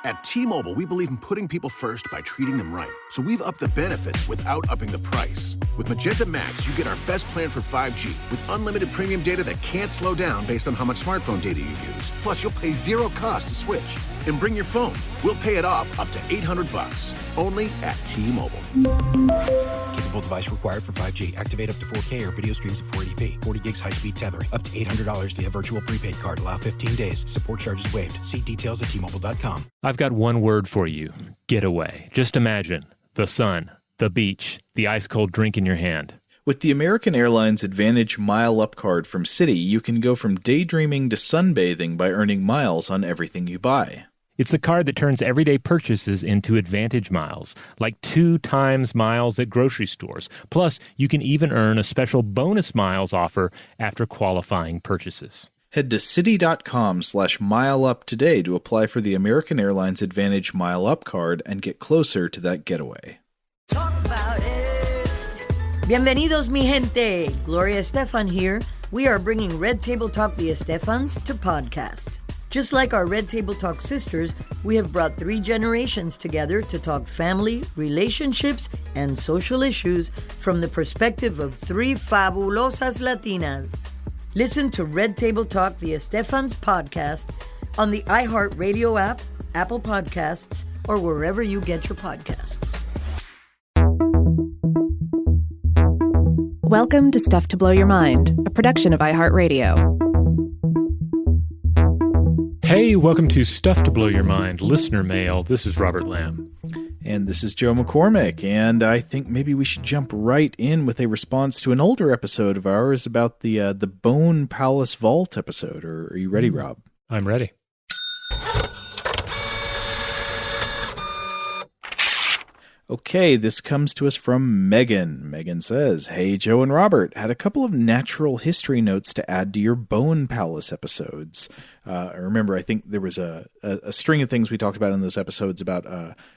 At T-Mobile, we believe in putting people first by treating them right. So we've upped the benefits without upping the price. With Magenta Max, you get our best plan for 5G with unlimited premium data that can't slow down based on how much smartphone data you use. Plus, you'll pay zero cost to switch. And bring your phone. We'll pay it off up to $800. Only at T-Mobile. Capable device required for 5G. Activate up to 4K or video streams at 480p. 40 gigs high-speed tethering. Up to $800 via virtual prepaid card. Allow 15 days. Support charges waived. See details at T-Mobile.com. I've got one word for you. Getaway. Just imagine the sun, the beach, the ice-cold drink in your hand. With the American Airlines Advantage Mile Up card from Citi, you can go from daydreaming to sunbathing by earning miles on everything you buy. It's the card that turns everyday purchases into Advantage miles, like 2 times miles at grocery stores. Plus, you can even earn a special bonus miles offer after qualifying purchases. Head to Citi.com/mileup today to apply for the American Airlines Advantage Mile Up card and get closer to that getaway. Talk about it. Bienvenidos, mi gente. Gloria Estefan here. We are bringing Red Table Talk the Estefans to podcast. Just like our Red Table Talk sisters, we have brought 3 generations together to talk family, relationships, and social issues from the perspective of 3 fabulosas Latinas. Listen to Red Table Talk the Estefans podcast on the iHeartRadio app, Apple Podcasts, or wherever you get your podcasts. Welcome to Stuff to Blow Your Mind, a production of iHeartRadio. Hey, welcome to Stuff to Blow Your Mind, listener mail. This is Robert Lamb. And this is Joe McCormick, and I think maybe we should jump right in with a response to an older episode of ours about the Bone Palace Vault episode. Are you ready, Rob? I'm ready. Okay, this comes to us from Megan. Megan says, "Hey, Joe and Robert, had a couple of natural history notes to add to your Bone Palace episodes. I remember, I think there was a string of things we talked about in those episodes about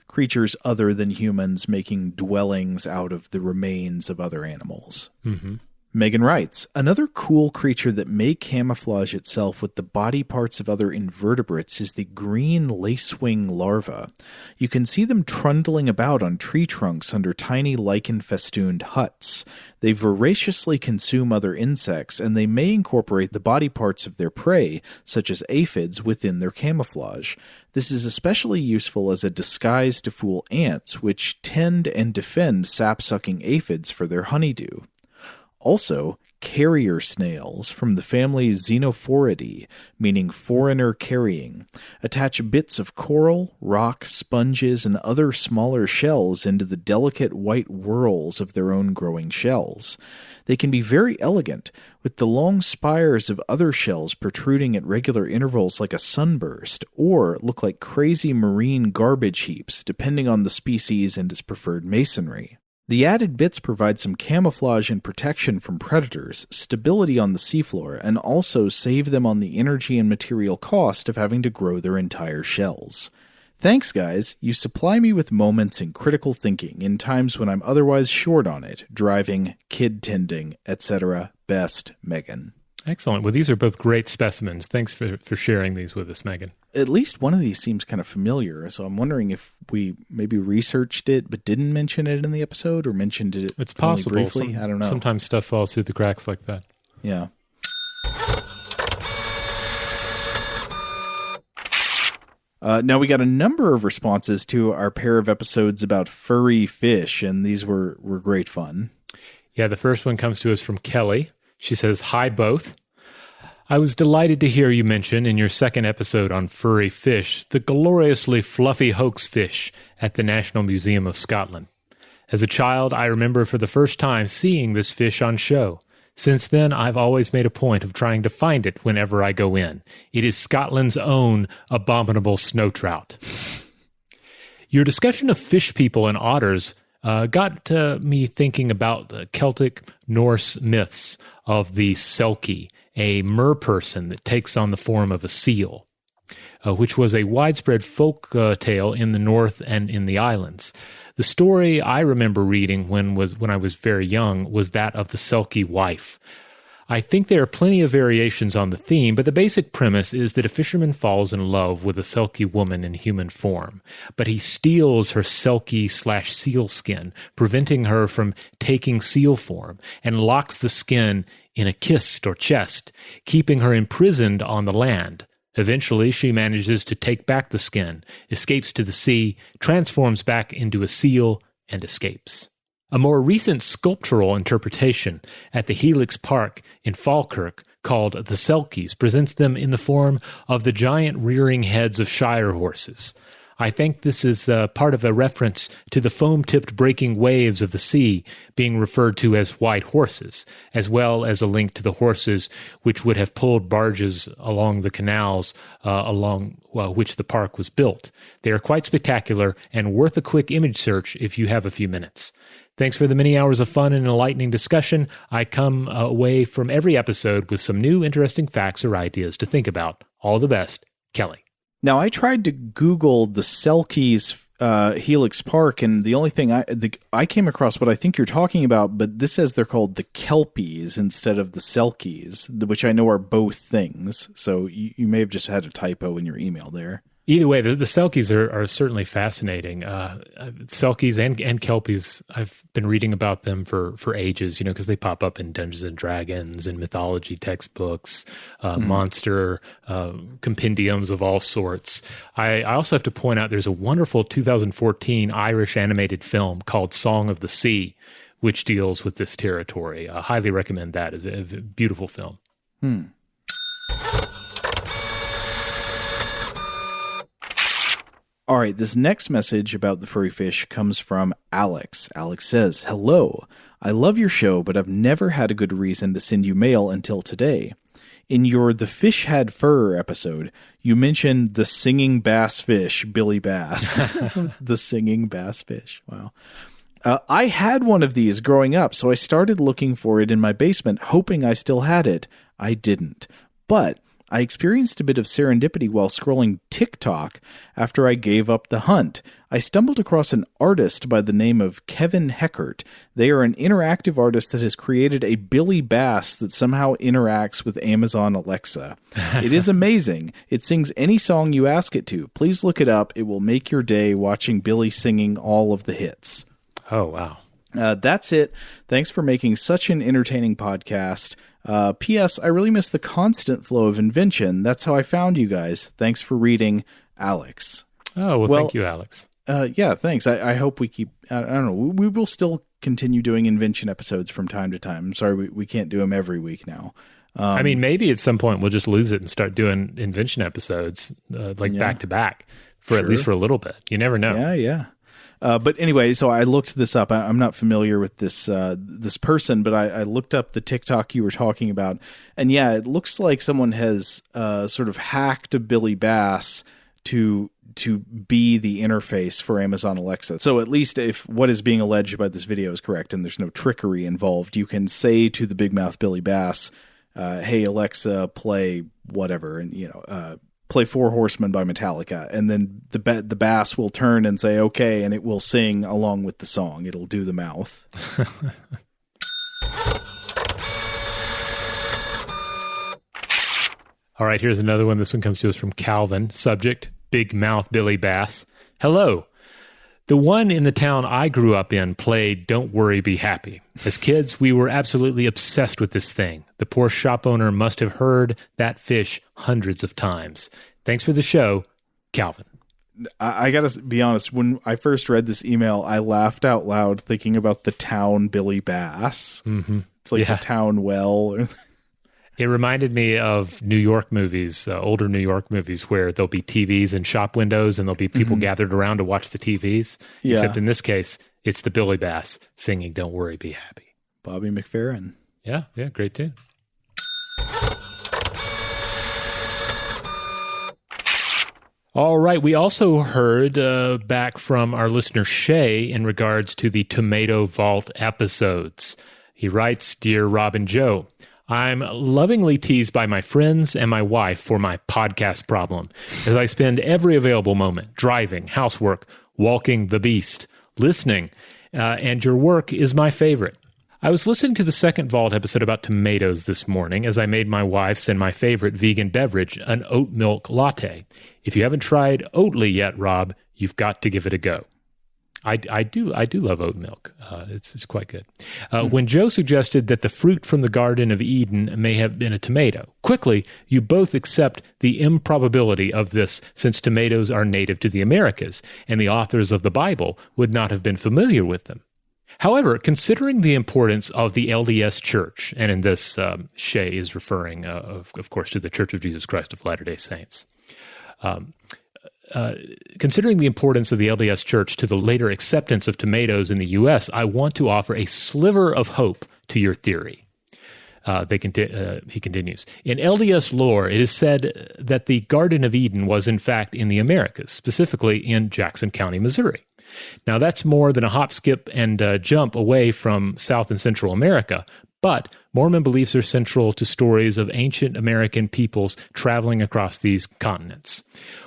creatures other than humans making dwellings out of the remains of other animals." Mm-hmm. Megan writes, "Another cool creature that may camouflage itself with the body parts of other invertebrates is the green lacewing larva. You can see them trundling about on tree trunks under tiny lichen-festooned huts. They voraciously consume other insects, and they may incorporate the body parts of their prey, such as aphids, within their camouflage. This is especially useful as a disguise to fool ants, which tend and defend sap-sucking aphids for their honeydew. Also, carrier snails from the family Xenophoridae, meaning foreigner carrying, attach bits of coral, rock, sponges, and other smaller shells into the delicate white whorls of their own growing shells. They can be very elegant, with the long spires of other shells protruding at regular intervals like a sunburst, or look like crazy marine garbage heaps, depending on the species and its preferred masonry. The added bits provide some camouflage and protection from predators, stability on the seafloor, and also save them on the energy and material cost of having to grow their entire shells. Thanks, guys. You supply me with moments in critical thinking in times when I'm otherwise short on it, driving, kid tending, etc. Best, Megan." Excellent. Well, these are both great specimens. Thanks for sharing these with us, Megan. At least one of these seems kind of familiar, so I'm wondering if we maybe researched it but didn't mention it in the episode, or mentioned it it's possible. Briefly. I don't know. Sometimes stuff falls through the cracks like that. Yeah. Now, we got a number of responses to our pair of episodes about furry fish, and these were great fun. Yeah, the first one comes to us from Kelly. She says, "Hi, both. I was delighted to hear you mention in your second episode on furry fish the gloriously fluffy hoax fish at the National Museum of Scotland. As a child, I remember for the first time seeing this fish on show. Since then, I've always made a point of trying to find it whenever I go in. It is Scotland's own abominable snow trout." Your discussion of fish people and otters got me thinking about the Celtic Norse myths of the Selkie, a merperson that takes on the form of a seal, which was a widespread folk tale in the north and in the islands. The story I remember reading when I was very young was that of the Selkie wife. I think there are plenty of variations on the theme, but the basic premise is that a fisherman falls in love with a Selkie woman in human form, but he steals her Selkie/seal skin, preventing her from taking seal form, and locks the skin in a kist or chest, keeping her imprisoned on the land. Eventually, she manages to take back the skin, escapes to the sea, transforms back into a seal, and escapes. A more recent sculptural interpretation at the Helix Park in Falkirk, called the Selkies, presents them in the form of the giant rearing heads of Shire horses. I think this is part of a reference to the foam-tipped breaking waves of the sea being referred to as white horses, as well as a link to the horses which would have pulled barges along the canals along which the park was built. They are quite spectacular and worth a quick image search if you have a few minutes. Thanks for the many hours of fun and enlightening discussion. I come away from every episode with some new interesting facts or ideas to think about. All the best, Kelly. Now, I tried to Google the Selkies Helix Park, and the only thing I came across what I think you're talking about, but this says they're called the Kelpies instead of the Selkies, which I know are both things. So you may have just had a typo in your email there. Either way, the Selkies are certainly fascinating. Selkies and Kelpies, I've been reading about them for ages, because they pop up in Dungeons and Dragons and mythology textbooks, monster compendiums of all sorts. I also have to point out there's a wonderful 2014 Irish animated film called Song of the Sea, which deals with this territory. I highly recommend that. It's a beautiful film. All right, this next message about the furry fish comes from Alex. Alex says, "Hello, I love your show, but I've never had a good reason to send you mail until today. In your The Fish Had Fur episode, you mentioned the singing bass fish, Billy Bass." The singing bass fish, wow. I had one of these growing up, so I started looking for it in my basement, hoping I still had it. I didn't. But I experienced a bit of serendipity while scrolling TikTok after I gave up the hunt. I stumbled across an artist by the name of Kevin Heckert. They are an interactive artist that has created a Billy Bass that somehow interacts with Amazon Alexa. It is amazing. It sings any song you ask it to. Please look it up. It will make your day watching Billy singing all of the hits. Oh, wow. That's it. Thanks for making such an entertaining podcast. P.S. I really miss the constant flow of invention. That's how I found you guys. Thanks for reading, Alex. Oh, well, thank you, Alex. Yeah, thanks. I hope we keep, I don't know, we will still continue doing invention episodes from time to time. I'm sorry we can't do them every week now. I mean, maybe at some point we'll just lose it and start doing invention episodes back to back for at least for a little bit. You never know. Yeah. But anyway, so I looked this up. I'm not familiar with this person, but I looked up the TikTok you were talking about. And yeah, it looks like someone has sort of hacked a Billy Bass to be the interface for Amazon Alexa. So at least if what is being alleged by this video is correct and there's no trickery involved, you can say to the big mouth Billy Bass, hey, Alexa, play whatever, and play Four Horsemen by Metallica, and then the bass will turn and say, okay, and it will sing along with the song. It'll do the mouth. All right, here's another one. This one comes to us from Calvin. Subject, Big Mouth Billy Bass. Hello. The one in the town I grew up in played Don't Worry, Be Happy. As kids, we were absolutely obsessed with this thing. The poor shop owner must have heard that fish hundreds of times. Thanks for the show, Calvin. I gotta be honest, when I first read this email, I laughed out loud thinking about the town Billy Bass. Mm-hmm. It's like the town well. It reminded me of New York movies, older New York movies, where there'll be TVs in shop windows and there'll be people gathered around to watch the TVs. Yeah. Except in this case, it's the Billy Bass singing Don't Worry, Be Happy. Bobby McFerrin. Yeah, great tune. All right, we also heard back from our listener Shay in regards to the Tomato Vault episodes. He writes, Dear Rob and Joe, I'm lovingly teased by my friends and my wife for my podcast problem, as I spend every available moment driving, housework, walking the beast, listening, and your work is my favorite. I was listening to the second Vault episode about tomatoes this morning as I made my wife's and my favorite vegan beverage, an oat milk latte. If you haven't tried Oatly yet, Rob, you've got to give it a go. I do love oat milk. It's quite good. When Joe suggested that the fruit from the Garden of Eden may have been a tomato, quickly, you both accept the improbability of this since tomatoes are native to the Americas, and the authors of the Bible would not have been familiar with them. However, considering the importance of the LDS Church, and in this, Shea is referring, of course, to the Church of Jesus Christ of Latter-day Saints, considering the importance of the LDS Church to the later acceptance of tomatoes in the U.S., I want to offer a sliver of hope to your theory. He continues, in LDS lore, it is said that the Garden of Eden was in fact in the Americas, specifically in Jackson County, Missouri. Now, that's more than a hop, skip, and jump away from South and Central America, but Mormon beliefs are central to stories of ancient American peoples traveling across these continents.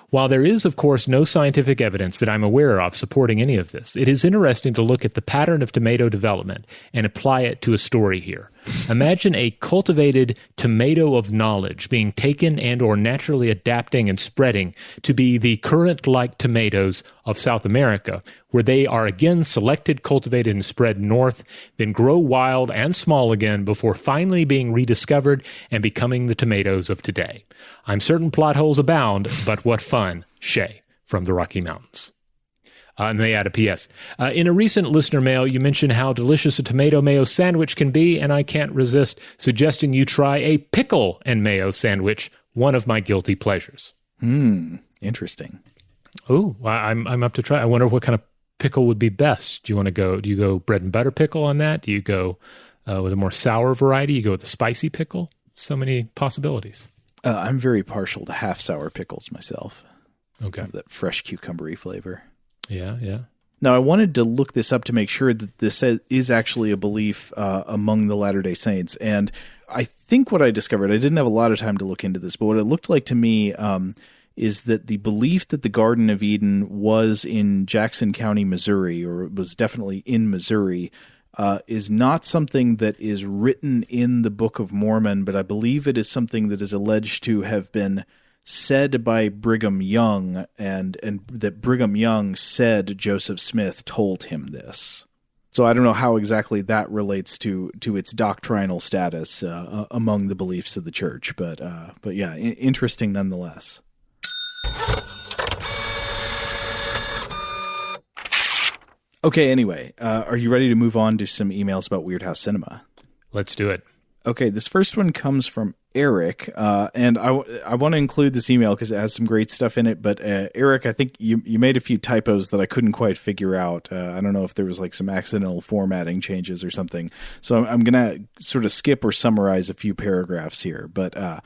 While there is, of course, no scientific evidence that I'm aware of supporting any of this, it is interesting to look at the pattern of tomato development and apply it to a story here. Imagine a cultivated tomato of knowledge being taken and or naturally adapting and spreading to be the current-like tomatoes of South America, where they are again selected, cultivated, and spread north, then grow wild and small again before finally being rediscovered and becoming the tomatoes of today. I'm certain plot holes abound, but what fun, Shea, from the Rocky Mountains. And they add a P.S. In a recent listener mail, you mentioned how delicious a tomato mayo sandwich can be, and I can't resist suggesting you try a pickle and mayo sandwich, one of my guilty pleasures. Interesting. Oh, I'm up to try. I wonder what kind of pickle would be best. Do you go bread and butter pickle on that? Do you go with a more sour variety? You go with a spicy pickle? So many possibilities. I'm very partial to half sour pickles myself. Okay. That fresh cucumbery flavor. Yeah. Now, I wanted to look this up to make sure that this is actually a belief among the Latter-day Saints. And I think what I discovered, I didn't have a lot of time to look into this, but what it looked like to me is that the belief that the Garden of Eden was in Jackson County, Missouri, or was definitely in Missouri, is not something that is written in the Book of Mormon, but I believe it is something that is alleged to have been said by Brigham Young, and that Brigham Young said Joseph Smith told him this. So I don't know how exactly that relates to its doctrinal status among the beliefs of the church, but yeah, interesting nonetheless. Okay, anyway, are you ready to move on to some emails about Weird House Cinema? Let's do it. Okay, this first one comes from Eric, and I want to include this email because it has some great stuff in it, but Eric, I think you made a few typos that I couldn't quite figure out. I don't know if there was like some accidental formatting changes or something, so I'm going to sort of skip or summarize a few paragraphs here, but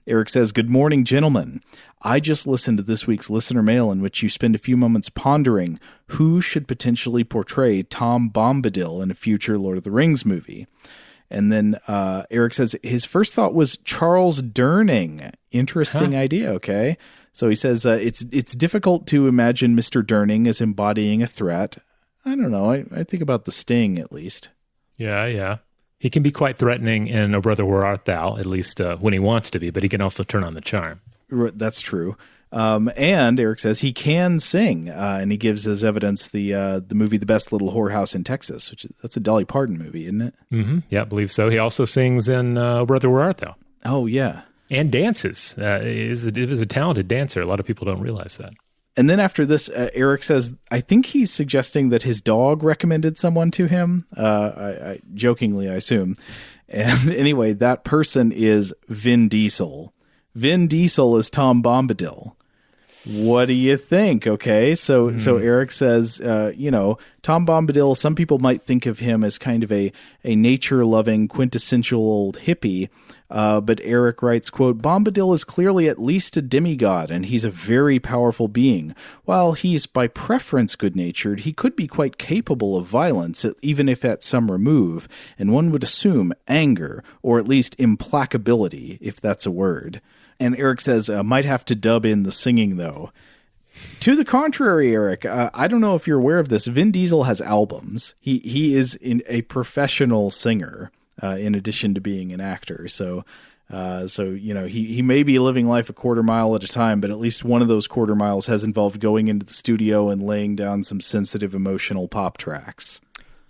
Eric says, "Good morning, gentlemen. I just listened to this week's listener mail in which you spend a few moments pondering who should potentially portray Tom Bombadil in a future Lord of the Rings movie." And then Eric says his first thought was Charles Durning. Interesting idea, okay? So he says it's difficult to imagine Mr. Durning as embodying a threat. I don't know. I think about the Sting, at least. Yeah. He can be quite threatening in O Brother, Where Art Thou, at least when he wants to be, but he can also turn on the charm. That's true. And Eric says he can sing, and he gives as evidence the movie The Best Little Whorehouse in Texas, that's a Dolly Parton movie, isn't it? Mm-hmm. Yeah, I believe so. He also sings in O Brother, Where Art Thou? Oh, yeah. And dances. He is a talented dancer. A lot of people don't realize that. And then after this, Eric says, I think he's suggesting that his dog recommended someone to him. I jokingly, I assume. And anyway, that person is Vin Diesel. Vin Diesel is Tom Bombadil. What do you think? Okay, so Eric says, Tom Bombadil, some people might think of him as kind of a nature-loving, quintessential old hippie, but Eric writes, quote, Bombadil is clearly at least a demigod, and he's a very powerful being. While he's by preference good-natured, he could be quite capable of violence, even if at some remove, and one would assume anger, or at least implacability, if that's a word. And Eric says, might have to dub in the singing, though. To the contrary, Eric, I don't know if you're aware of this. Vin Diesel has albums. He is a professional singer in addition to being an actor. So he may be living life a quarter mile at a time, but at least one of those quarter miles has involved going into the studio and laying down some sensitive, emotional pop tracks.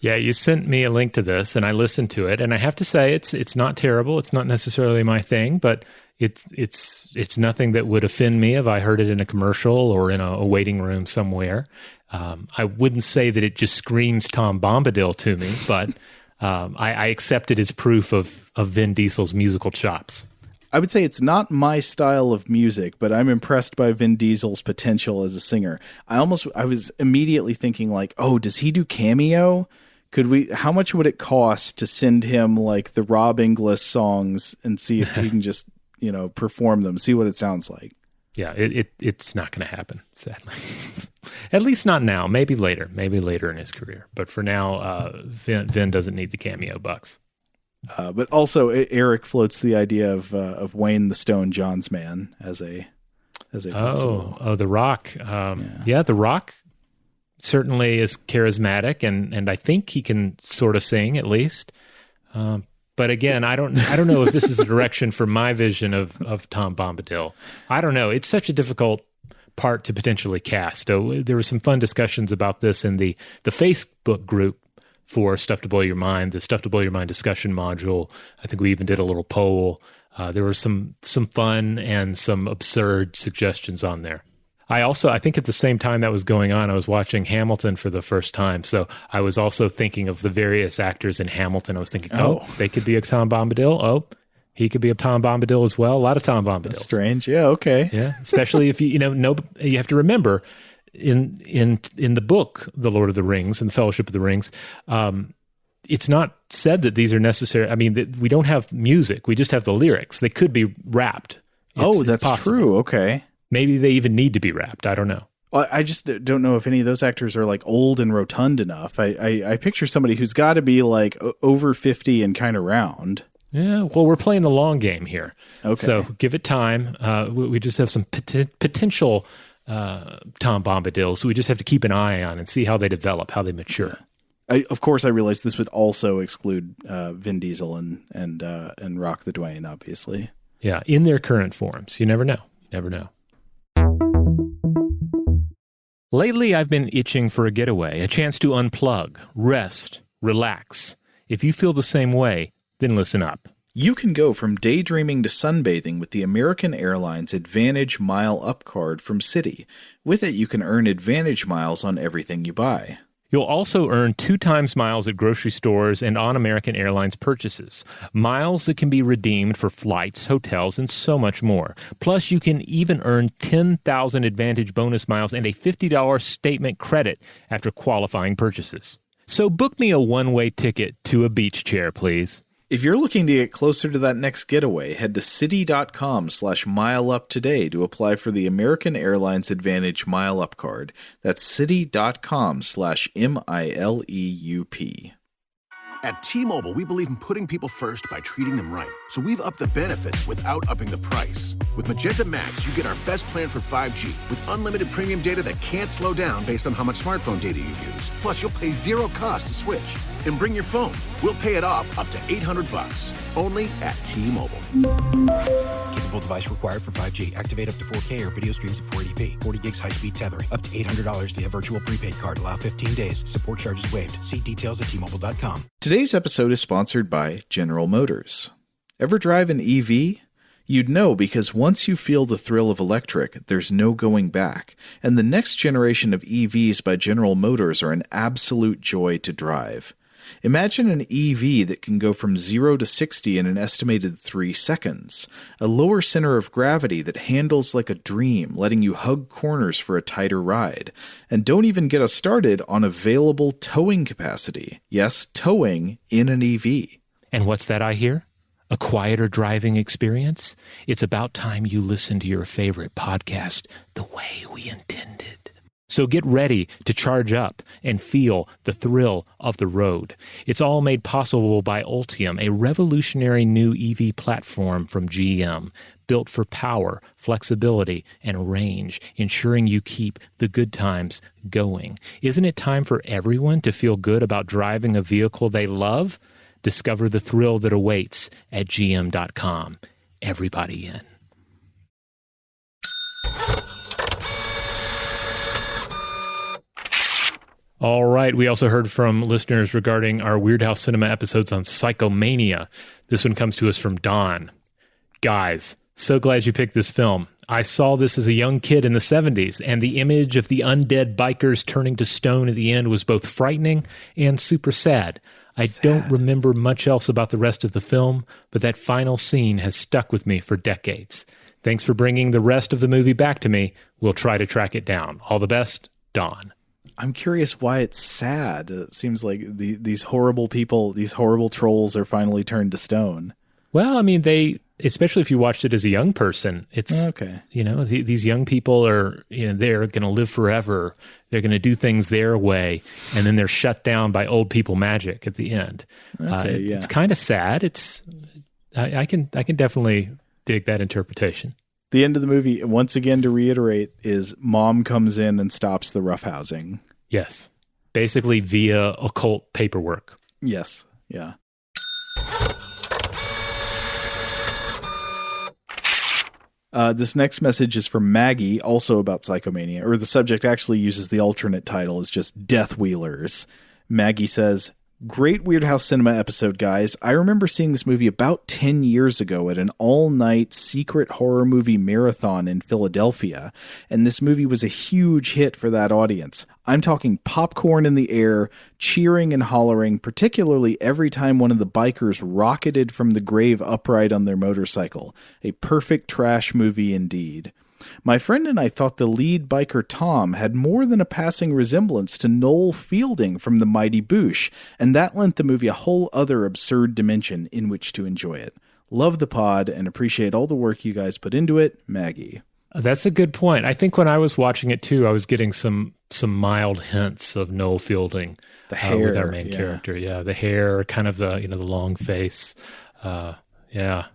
Yeah, you sent me a link to this, and I listened to it, and I have to say it's not terrible. It's not necessarily my thing, but it's nothing that would offend me if I heard it in a commercial or in a waiting room somewhere. I wouldn't say that it just screams Tom Bombadil to me, but I accept it as proof of Vin Diesel's musical chops. I would say it's not my style of music, but I'm impressed by Vin Diesel's potential as a singer. I was immediately thinking like, oh, does he do Cameo? How much would it cost to send him like the Rob Inglis songs and see if he can just, perform them, see what it sounds like? Yeah, it's not going to happen, sadly. At least not now. Maybe later in his career. But for now, Vin doesn't need the cameo bucks. But also, Eric floats the idea of Wayne the Stone John's man as a possible. Oh, The Rock. Yeah, The Rock certainly is charismatic, and I think he can sort of sing at least. But again, I don't know if this is the direction for my vision of Tom Bombadil. I don't know. It's such a difficult part to potentially cast. There were some fun discussions about this in the Facebook group for Stuff to Blow Your Mind, the Stuff to Blow Your Mind discussion module. I think we even did a little poll. There were some fun and some absurd suggestions on there. I think at the same time that was going on, I was watching Hamilton for the first time. So I was also thinking of the various actors in Hamilton. I was thinking, they could be a Tom Bombadil. Oh, he could be a Tom Bombadil as well. A lot of Tom Bombadils. That's strange. Yeah. Okay. Yeah. Especially if you have to remember in the book, The Lord of the Rings and the Fellowship of the Rings, it's not said that these are necessary. I mean, we don't have music. We just have the lyrics. They could be rapped. That's true. Okay. Maybe they even need to be rapped. I don't know. Well, I just don't know if any of those actors are like old and rotund enough. I picture somebody who's got to be like over 50 and kind of round. Yeah, well, we're playing the long game here. Okay. So give it time. We just have some potential Tom Bombadils. So we just have to keep an eye on and see how they develop, how they mature. Of course, I realize this would also exclude Vin Diesel and Rock the Dwayne, obviously. Yeah, in their current forms. You never know. Lately, I've been itching for a getaway, a chance to unplug, rest, relax. If you feel the same way, then listen up. You can go from daydreaming to sunbathing with the American Airlines Advantage Mile Up card from Citi. With it, you can earn Advantage miles on everything you buy. You'll also earn 2 times miles at grocery stores and on American Airlines purchases. Miles that can be redeemed for flights, hotels, and so much more. Plus, you can even earn 10,000 Advantage bonus miles and a $50 statement credit after qualifying purchases. So book me a one-way ticket to a beach chair, please. If you're looking to get closer to that next getaway, head to Citi.com/mileup today to apply for the American Airlines Advantage Mile Up card. That's Citi.com/MILEUP. At T-Mobile, we believe in putting people first by treating them right. So we've upped the benefits without upping the price. With Magenta Max, you get our best plan for 5G with unlimited premium data that can't slow down based on how much smartphone data you use. Plus, you'll pay zero cost to switch. And bring your phone. We'll pay it off up to $800. Only at T-Mobile. Capable device required for 5G. Activate up to 4K or video streams at 480p. 40 gigs high-speed tethering. Up to $800 via virtual prepaid card. Allow 15 days. Support charges waived. See details at T-Mobile.com. Today's episode is sponsored by General Motors. Ever drive an EV? You'd know because once you feel the thrill of electric, there's no going back. And the next generation of EVs by General Motors are an absolute joy to drive. Imagine an EV that can go from 0 to 60 in an estimated 3 seconds. A lower center of gravity that handles like a dream, letting you hug corners for a tighter ride. And don't even get us started on available towing capacity. Yes, towing in an EV. And what's that I hear? A quieter driving experience? It's about time you listen to your favorite podcast the way we intended. So get ready to charge up and feel the thrill of the road. It's all made possible by Ultium, a revolutionary new EV platform from GM, built for power, flexibility, and range, ensuring you keep the good times going. Isn't it time for everyone to feel good about driving a vehicle they love? Discover the thrill that awaits at gm.com. Everybody in. All right. We also heard from listeners regarding our Weird House Cinema episodes on Psychomania. This one comes to us from Don. Guys, so glad you picked this film. I saw this as a young kid in the 70s, and the image of the undead bikers turning to stone at the end was both frightening and super sad. I don't remember much else about the rest of the film, but that final scene has stuck with me for decades. Thanks for bringing the rest of the movie back to me. We'll try to track it down. All the best, Don. I'm curious why it's sad. It seems like these horrible people, these horrible trolls are finally turned to stone. Well, I mean, especially if you watched it as a young person, it's, okay. These young people are, they're going to live forever. They're going to do things their way. And then they're shut down by old people magic at the end. Okay, It's kind of sad. I can definitely dig that interpretation. The end of the movie, once again, to reiterate, is mom comes in and stops the roughhousing. Yes. Basically via occult paperwork. Yes. Yeah. This next message is from Maggie, also about Psychomania, or the subject actually uses the alternate title as just Death Wheelers. Maggie says, "Great Weird House Cinema episode, guys. I remember seeing this movie about 10 years ago at an all-night secret horror movie marathon in Philadelphia, and this movie was a huge hit for that audience. I'm talking popcorn in the air, cheering and hollering, particularly every time one of the bikers rocketed from the grave upright on their motorcycle. A perfect trash movie indeed. My friend and I thought the lead biker Tom had more than a passing resemblance to Noel Fielding from The Mighty Boosh, and that lent the movie a whole other absurd dimension in which to enjoy it. Love the pod and appreciate all the work you guys put into it, Maggie." That's a good point. I think when I was watching it too, I was getting some mild hints of Noel Fielding, the hair, with our main character. Yeah, the hair, kind of the the long face. Yeah.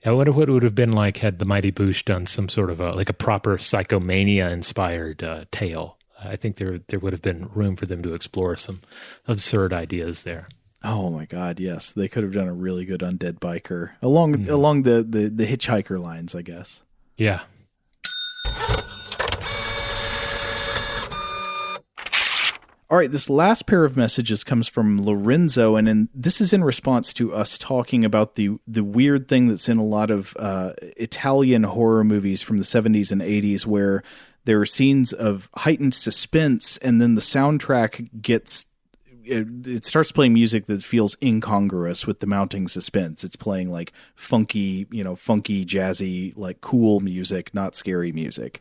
I wonder what it would have been like had The Mighty Boosh done some sort of a proper Psychomania-inspired tale. I think there would have been room for them to explore some absurd ideas there. Oh my God, yes. They could have done a really good undead biker along the hitchhiker lines, I guess. Yeah. All right, this last pair of messages comes from Lorenzo, and this is in response to us talking about the weird thing that's in a lot of Italian horror movies from the 70s and 80s where there are scenes of heightened suspense, and then the soundtrack it starts playing music that feels incongruous with the mounting suspense. It's playing like funky, jazzy, like cool music, not scary music.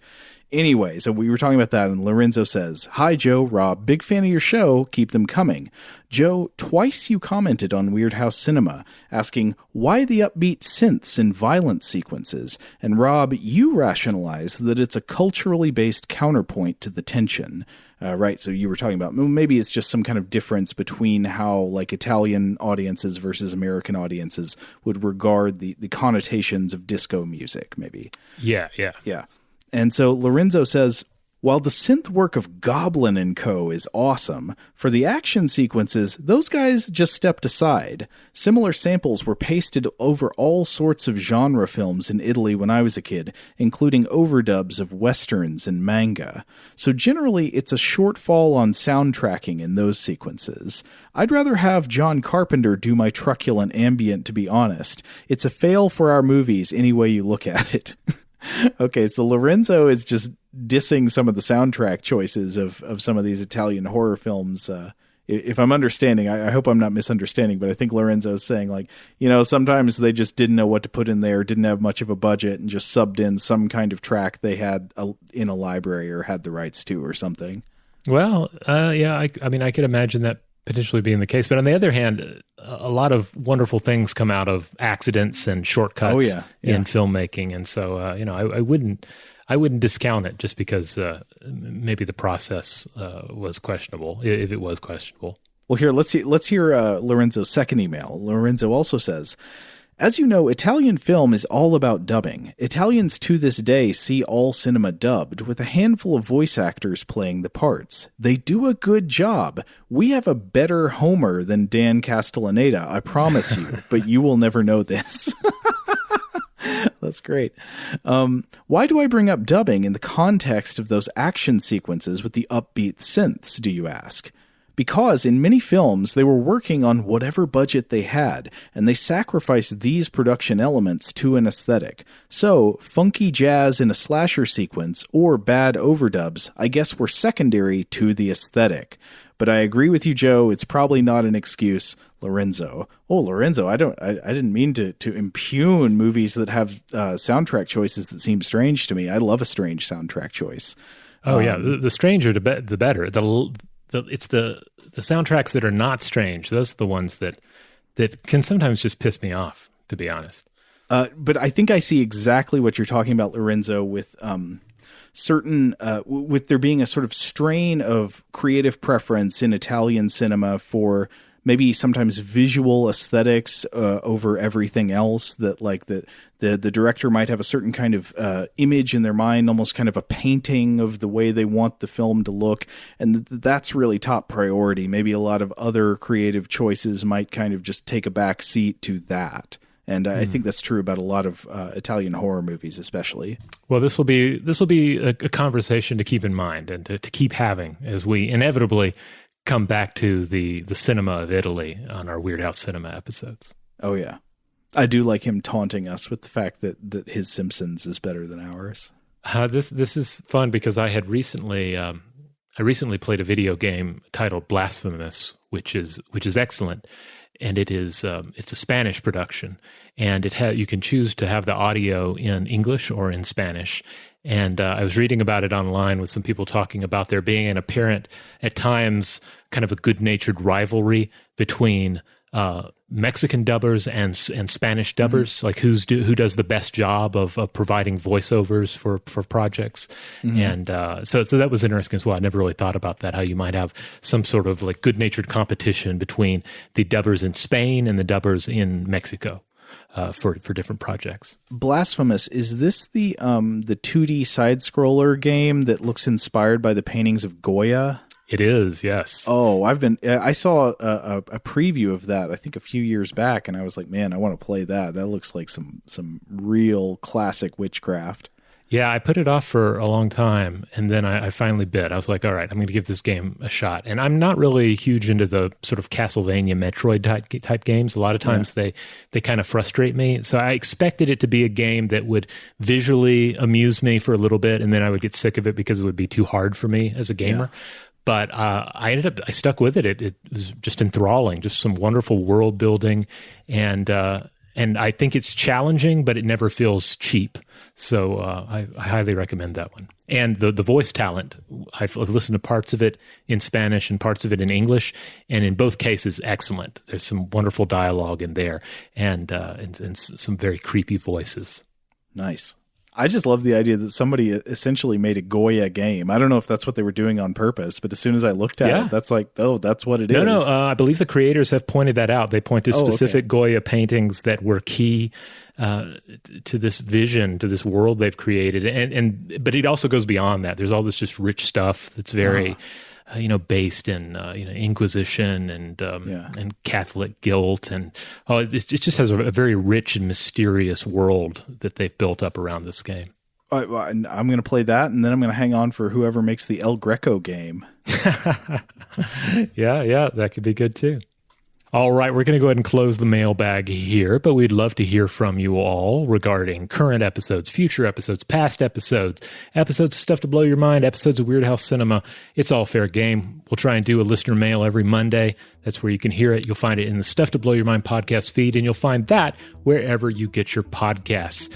Anyway, so we were talking about that, and Lorenzo says, "Hi, Joe, Rob, big fan of your show. Keep them coming. Joe, twice you commented on Weird House Cinema, asking why the upbeat synths in violent sequences, and Rob, you rationalized that it's a culturally based counterpoint to the tension." Right, so you were talking about maybe it's just some kind of difference between how like Italian audiences versus American audiences would regard the connotations of disco music, maybe. Yeah. And so Lorenzo says, while the synth work of Goblin and Co. is awesome, for the action sequences, those guys just stepped aside. Similar samples were pasted over all sorts of genre films in Italy when I was a kid, including overdubs of westerns and manga. So generally, it's a shortfall on soundtracking in those sequences. I'd rather have John Carpenter do my truculent ambient, to be honest. It's a fail for our movies any way you look at it. Okay, so Lorenzo is just dissing some of the soundtrack choices of some of these Italian horror films. If I'm understanding, I hope I'm not misunderstanding, but I think Lorenzo is saying, like, sometimes they just didn't know what to put in there, didn't have much of a budget, and just subbed in some kind of track they had in a library or had the rights to or something. Well, yeah, I mean, I could imagine that potentially being the case. But on the other hand, a lot of wonderful things come out of accidents and shortcuts in filmmaking. And so, I wouldn't discount it just because maybe the process was questionable, if it was questionable. Well, here, let's hear Lorenzo's second email. Lorenzo also says, as you know, Italian film is all about dubbing. Italians to this day see all cinema dubbed, with a handful of voice actors playing the parts. They do a good job. We have a better Homer than Dan Castellaneta, I promise you, but you will never know this. That's great. Why do I bring up dubbing in the context of those action sequences with the upbeat synths, do you ask? Because in many films, they were working on whatever budget they had, and they sacrificed these production elements to an aesthetic. So, funky jazz in a slasher sequence, or bad overdubs, I guess were secondary to the aesthetic. But I agree with you, Joe, it's probably not an excuse. Lorenzo. Oh, Lorenzo, I didn't mean to impugn movies that have soundtrack choices that seem strange to me. I love a strange soundtrack choice. Oh, yeah, the stranger, the better. It's the soundtracks that are not strange. Those are the ones that can sometimes just piss me off, to be honest. But I think I see exactly what you're talking about, Lorenzo, with certain with there being a sort of strain of creative preference in Italian cinema for maybe sometimes visual aesthetics over everything else, that like the director might have a certain kind of image in their mind, almost kind of a painting of the way they want the film to look. And that's really top priority. Maybe a lot of other creative choices might kind of just take a back seat to that. And I think that's true about a lot of Italian horror movies, especially. Well, this will be a conversation to keep in mind and to keep having as we inevitably come back to the cinema of Italy on our Weird House Cinema episodes. Oh, yeah. I do like him taunting us with the fact that his Simpsons is better than ours. This is fun because I had recently played a video game titled Blasphemous, which is excellent, and it's a Spanish production, and you can choose to have the audio in English or in Spanish. And I was reading about it online with some people talking about there being an apparent, at times, kind of a good-natured rivalry between Mexican dubbers and Spanish dubbers, like who does the best job of providing voiceovers for projects. And so that was interesting as well. I never really thought about that, how you might have some sort of like good-natured competition between the dubbers in Spain and the dubbers in Mexico. For different projects. Blasphemous, is this the 2D side scroller game that looks inspired by the paintings of Goya? It is, yes. Oh, I saw a preview of that, I think a few years back, and I was like, man, I want to play that. That looks like some real classic witchcraft. Yeah, I put it off for a long time, and then I finally bit. I was like, all right, I'm going to give this game a shot. And I'm not really huge into the sort of Castlevania, Metroid type games. A lot of times they kind of frustrate me. So I expected it to be a game that would visually amuse me for a little bit, and then I would get sick of it because it would be too hard for me as a gamer. Yeah. But I stuck with it. It was just enthralling, just some wonderful world building, and I think it's challenging, but it never feels cheap. So I highly recommend that one. And the voice talent, I've listened to parts of it in Spanish and parts of it in English, and in both cases, excellent. There's some wonderful dialogue in there, and some very creepy voices. Nice. I just love the idea that somebody essentially made a Goya game. I don't know if that's what they were doing on purpose, but as soon as I looked at it, that's like, oh, that's what it is. No, I believe the creators have pointed that out. They point to specific Goya paintings that were key to this vision, to this world they've created. But it also goes beyond that. There's all this just rich stuff that's very... based in Inquisition and Catholic guilt, and it just has a very rich and mysterious world that they've built up around this game. I'm going to play that, and then I'm going to hang on for whoever makes the El Greco game. Yeah, that could be good too. All right, we're going to go ahead and close the mailbag here, but we'd love to hear from you all regarding current episodes, future episodes, past episodes of Stuff to Blow Your Mind, episodes of Weird House Cinema. It's all fair game. We'll try and do a listener mail every Monday, That's where you can hear it. You'll find it in the Stuff to Blow Your Mind podcast feed, and you'll find that wherever you get your podcasts.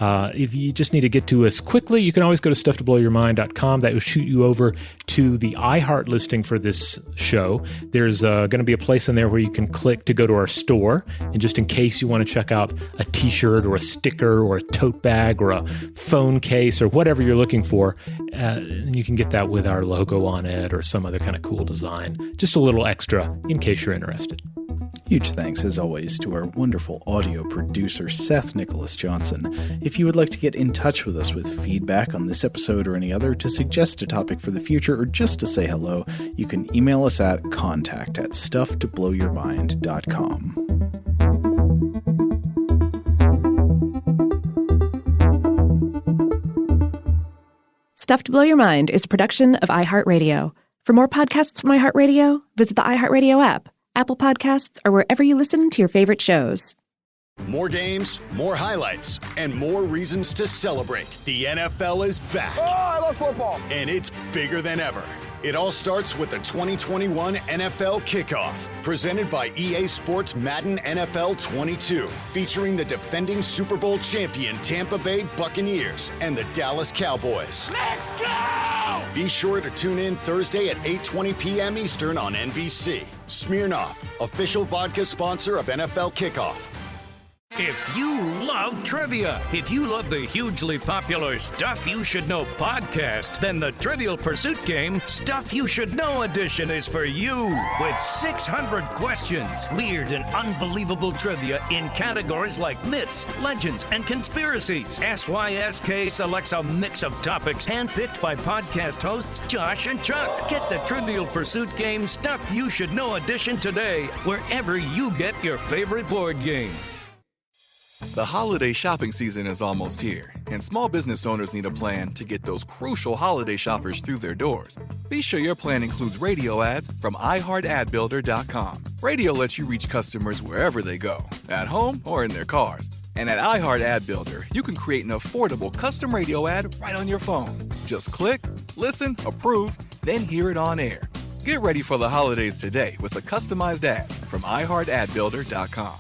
If you just need to get to us quickly, you can always go to stufftoblowyourmind.com. That will shoot you over to the iHeart listing for this show. There's going to be a place in there where you can click to go to our store. And just in case you want to check out a t-shirt or a sticker or a tote bag or a phone case or whatever you're looking for, you can get that with our logo on it or some other kind of cool design. Just a little extra in case you're interested. Huge thanks, as always, to our wonderful audio producer, Seth Nicholas Johnson. If you would like to get in touch with us with feedback on this episode or any other, to suggest a topic for the future, or just to say hello, you can email us at contact@stufftoblowyourmind.com. Stuff to Blow Your Mind is a production of iHeartRadio. For more podcasts from iHeartRadio, visit the iHeartRadio app, Apple Podcasts, or wherever you listen to your favorite shows. More games, more highlights, and more reasons to celebrate. The NFL is back. Oh, I love football. And it's bigger than ever. It all starts with the 2021 NFL Kickoff, presented by EA Sports Madden NFL 22, featuring the defending Super Bowl champion Tampa Bay Buccaneers and the Dallas Cowboys. Let's go! Be sure to tune in Thursday at 8:20 p.m. Eastern on NBC. Smirnoff, official vodka sponsor of NFL Kickoff. If you love trivia, if you love the hugely popular Stuff You Should Know podcast, then the Trivial Pursuit game, Stuff You Should Know edition, is for you. With 600 questions, weird and unbelievable trivia in categories like myths, legends, and conspiracies. SYSK selects a mix of topics handpicked by podcast hosts Josh and Chuck. Get the Trivial Pursuit game, Stuff You Should Know edition today, wherever you get your favorite board game. The holiday shopping season is almost here, and small business owners need a plan to get those crucial holiday shoppers through their doors. Be sure your plan includes radio ads from iHeartAdBuilder.com. Radio lets you reach customers wherever they go, at home or in their cars. And at iHeart Ad Builder, you can create an affordable custom radio ad right on your phone. Just click, listen, approve, then hear it on air. Get ready for the holidays today with a customized ad from iHeartAdBuilder.com.